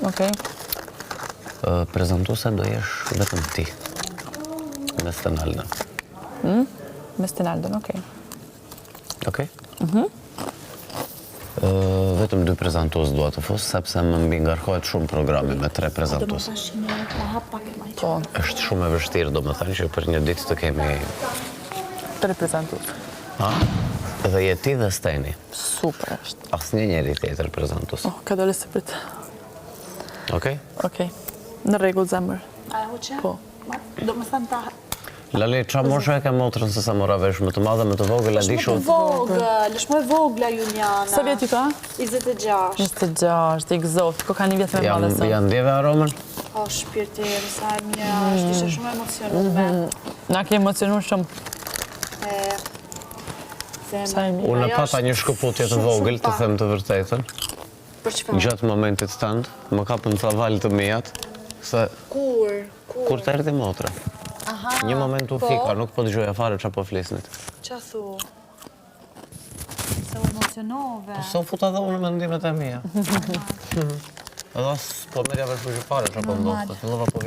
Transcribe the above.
Okej. Prezantuese do jesh vetëm ti. Me Stenaldën. Me Stenaldën, okej. Okej? Vetëm 2 prezantues dua të fus, sepse më mbi ngarkohet shumë programi me 3 prezantues. Po, Është shumë e vështirë, domethënë që për një ditë të kemi 3 prezentues. dhe je ti dhe Steni. Super është. Asnjë njeri tjetër prezantues. Oh, ka dole se prit. Okej? Okej. Në rregull zemër. A hoqe? Po. Do më thënë ta... Lali, qa moshe e ke motrën se sa mora vesh më të madhe, më të vogël, a di Është më të shumë? vogël, është më e vogla Juliana. Sa vjet i ka? 26. 26, i gëzoft. Ko ka një vjet me madhe së. Janë ndjeve aromën? O, shpirti, sa e mja, është ishe shumë emocionume. Na ke emocionu shumë. Sa e mirë. Unë pata një shkëputje të vogël, të them të vërtetën. Për çfarë? Gjatë momentit tënd, më kapën ca valë të mijat, se kur të erdhi motra. Një moment u fika, nuk po dëgjoja fare qa po flisnit. Qa thu? Se u emocionove. So futa dhe unë mendimet e mija. Edhe as po merja vesh fare qa po ndodhte, fillova po